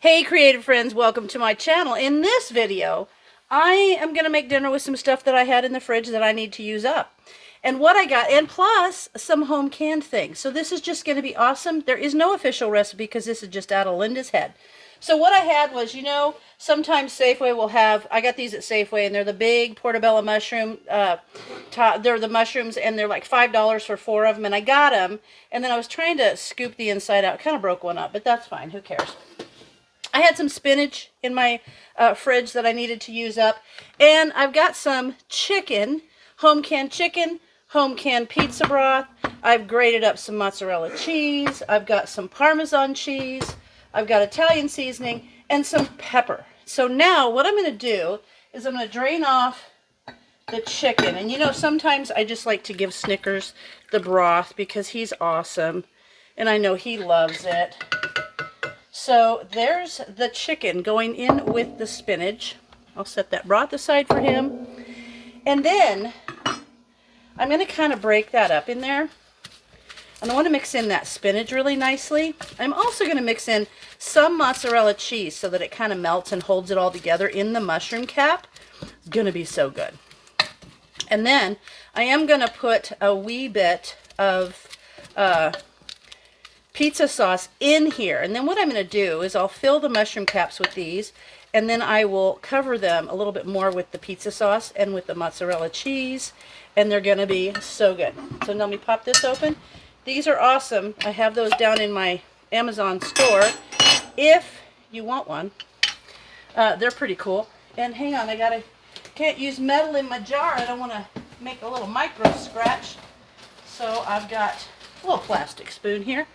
Hey creative friends, welcome to my channel. In this video, I am going to make dinner with some stuff that I had in the fridge that I need to use up. And what I got, and plus some home canned things. So this is just going to be awesome. There is no official recipe because this is just out of Linda's head. So what I had was, sometimes Safeway will have, I got these at Safeway, and they're the big Portobello mushroom, they're the mushrooms, and they're like $5 for 4 of them, and I got them, and then I was trying to scoop the inside out. Kind of broke one up, but that's fine, who cares. I had some spinach in my fridge that I needed to use up. And I've got some chicken, home canned pizza broth. I've grated up some mozzarella cheese. I've got some Parmesan cheese. I've got Italian seasoning and some pepper. So now what I'm going to do is I'm going to drain off the chicken. And sometimes I just like to give Snickers the broth because he's awesome. And I know he loves it. So there's the chicken going in with the spinach. I'll set that broth aside for him. And then I'm going to kind of break that up in there. And I want to mix in that spinach really nicely. I'm also going to mix in some mozzarella cheese so that it kind of melts and holds it all together in the mushroom cap. It's going to be so good. And then I am going to put a wee bit of pizza sauce in here. And then what I'm going to do is I'll fill the mushroom caps with these, and then I will cover them a little bit more with the pizza sauce and with the mozzarella cheese, and they're going to be so good. So let me pop this open. These are awesome. I have those down in my Amazon store if you want one. They're pretty cool. And hang on, can't use metal in my jar. I don't want to make a little micro scratch. So I've got a little plastic spoon here.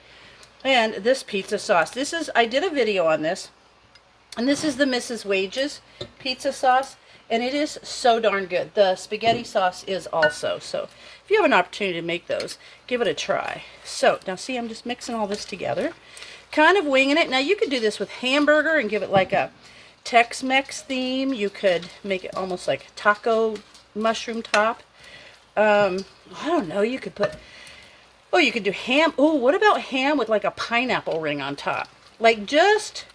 And this pizza sauce. I did a video on this. And this is the Mrs. Wages pizza sauce. And it is so darn good. The spaghetti sauce is also. So if you have an opportunity to make those, give it a try. So now see, I'm just mixing all this together. Kind of winging it. Now you could do this with hamburger and give it like a Tex-Mex theme. You could make it almost like taco mushroom top. I don't know. You could put... Oh, you could do ham. Oh, what about ham with like a pineapple ring on top? Like, just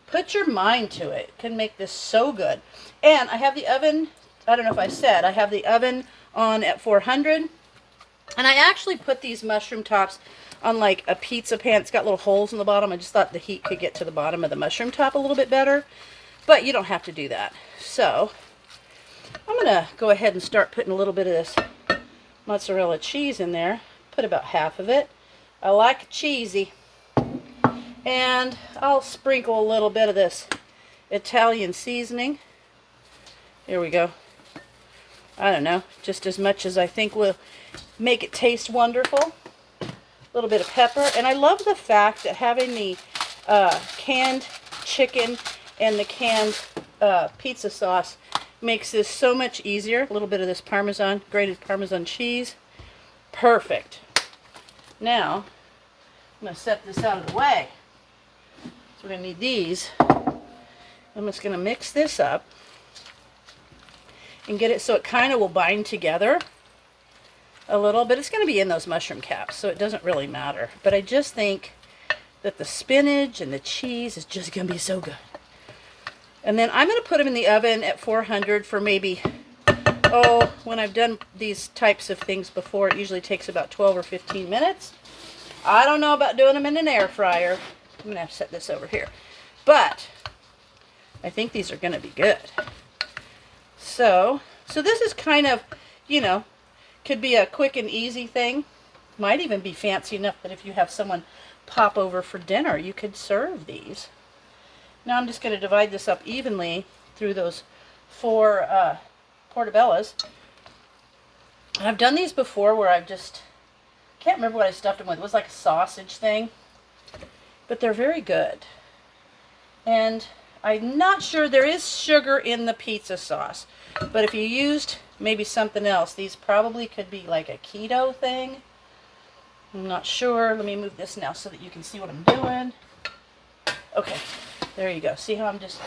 put your mind to it. It can make this so good. And I have the oven, I don't know if I said, I have the oven on at 400. And I actually put these mushroom tops on like a pizza pan. It's got little holes in the bottom. I just thought the heat could get to the bottom of the mushroom top a little bit better. But you don't have to do that. So I'm going to go ahead and start putting a little bit of this mozzarella cheese in there. Put about half of it. I like it cheesy. And I'll sprinkle a little bit of this Italian seasoning. Here we go. I don't know, just as much as I think will make it taste wonderful. A little bit of pepper. And I love the fact that having the canned chicken and the canned pizza sauce makes this so much easier. A little bit of this grated Parmesan cheese. Perfect. Now, I'm going to set this out of the way. So we're going to need these. I'm just going to mix this up and get it so it kind of will bind together a little bit. It's going to be in those mushroom caps, so it doesn't really matter. But I just think that the spinach and the cheese is just going to be so good. And then I'm going to put them in the oven at 400 for maybe... Oh, when I've done these types of things before, it usually takes about 12 or 15 minutes. I don't know about doing them in an air fryer. I'm going to have to set this over here. But I think these are going to be good. So this is kind of, could be a quick and easy thing. Might even be fancy enough that if you have someone pop over for dinner, you could serve these. Now I'm just going to divide this up evenly through those 4... Portobellos. And I've done these before where I've just can't remember what I stuffed them with. It was like a sausage thing. But they're very good. And I'm not sure, there is sugar in the pizza sauce. But if you used maybe something else, these probably could be like a keto thing. I'm not sure. Let me move this now so that you can see what I'm doing. Okay, there you go. See how I'm just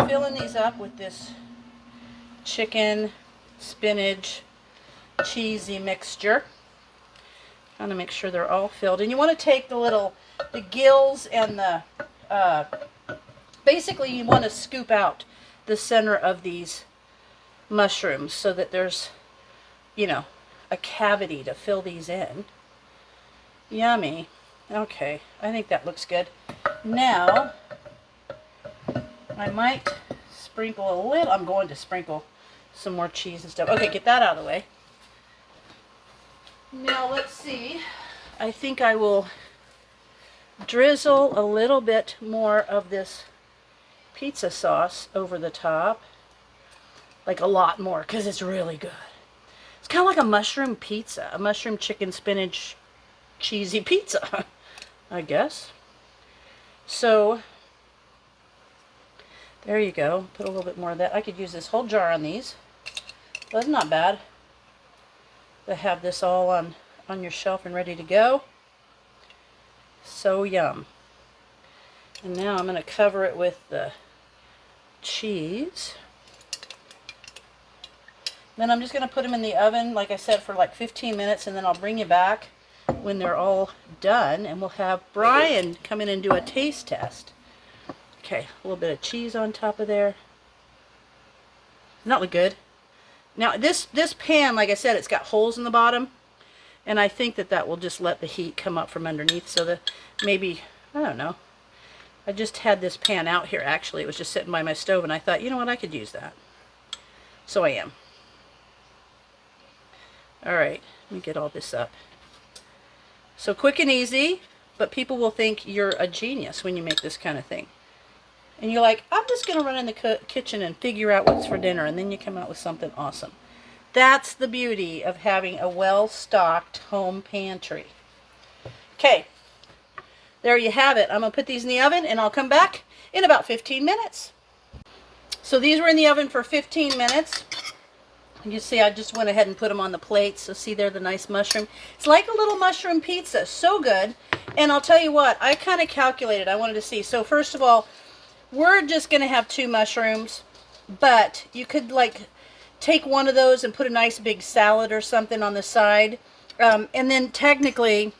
filling these up with this chicken, spinach, cheesy mixture. Kind of make sure they're all filled. And you want to take the gills and the Basically, you want to scoop out the center of these mushrooms so that there's, you know, a cavity to fill these in. Yummy. Okay, I think that looks good. Now, I might sprinkle a little, I'm going to sprinkle some more cheese and stuff. Okay, get that out of the way. Now, let's see. I think I will drizzle a little bit more of this pizza sauce over the top. Like a lot more, because it's really good. It's kind of like a mushroom pizza. A mushroom chicken spinach cheesy pizza, I guess. So, there you go. Put a little bit more of that. I could use this whole jar on these. That's not bad. To have this all on your shelf and ready to go. So yum. And now I'm going to cover it with the cheese. Then I'm just going to put them in the oven, like I said, for like 15 minutes, and then I'll bring you back when they're all done, and we'll have Brian come in and do a taste test. Okay, a little bit of cheese on top of there. Doesn't that look good? Now, this pan, like I said, it's got holes in the bottom, and I think that will just let the heat come up from underneath, so that maybe, I don't know. I just had this pan out here, actually. It was just sitting by my stove, and I thought, you know what, I could use that. So I am. Alright, let me get all this up. So quick and easy, but people will think you're a genius when you make this kind of thing. And you're like, I'm just going to run in the kitchen and figure out what's for dinner, and then you come out with something awesome. That's the beauty of having a well-stocked home pantry. Okay, there you have it. I'm going to put these in the oven, and I'll come back in about 15 minutes. So these were in the oven for 15 minutes. You see, I just went ahead and put them on the plate. So see there, the nice mushroom. It's like a little mushroom pizza. So good. And I'll tell you what, I kind of calculated. I wanted to see. So first of all, we're just going to have 2 mushrooms. But you could like take one of those and put a nice big salad or something on the side. And then technically,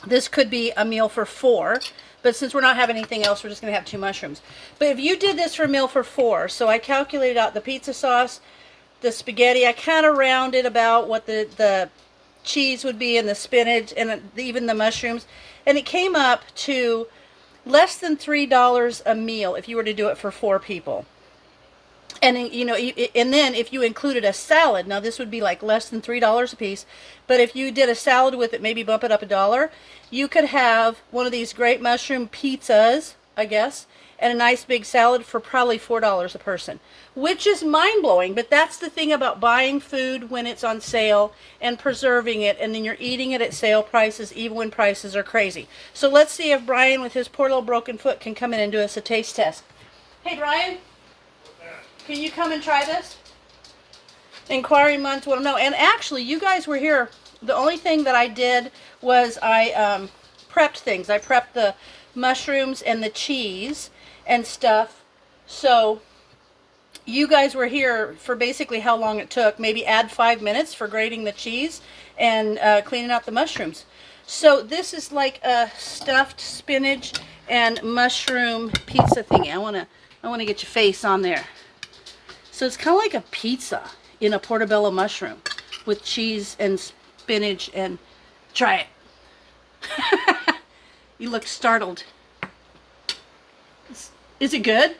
this could be a meal for 4. But since we're not having anything else, we're just going to have 2 mushrooms. But if you did this for a meal for 4, so I calculated out the pizza sauce, the spaghetti, I kind of rounded about what the cheese would be and the spinach and even the mushrooms, and it came up to less than $3 a meal if you were to do it for 4 people. And you know, and then if you included a salad, now this would be like less than $3 a piece, but if you did a salad with it, maybe bump it up $1, you could have one of these great mushroom pizzas, I guess, and a nice big salad for probably $4 a person, which is mind-blowing. But that's the thing about buying food when it's on sale and preserving it, and then you're eating it at sale prices even when prices are crazy. So let's see if Brian with his poor little broken foot can come in and do us a taste test. Hey Brian, can you come and try this? Inquiring minds want to know. And actually, you guys were here. The only thing that I did was I prepped things. I prepped the mushrooms and the cheese and stuff. So you guys were here for basically how long it took. Maybe add 5 minutes for grating the cheese and cleaning out the mushrooms. So this is like a stuffed spinach and mushroom pizza thingy. I want to get your face on there. So it's kind of like a pizza in a portobello mushroom with cheese and spinach, and try it. You look startled. Is it good?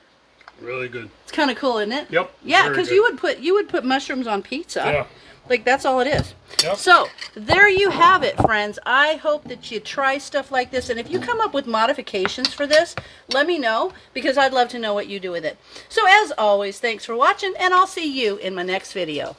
Really good. It's kind of cool, isn't it? Yep. Yeah, because you would put mushrooms on pizza. Yeah. Like that's all it is. Yep. So there you have it, friends. I hope that you try stuff like this, and if you come up with modifications for this, let me know, because I'd love to know what you do with it. So as always, thanks for watching, and I'll see you in my next video.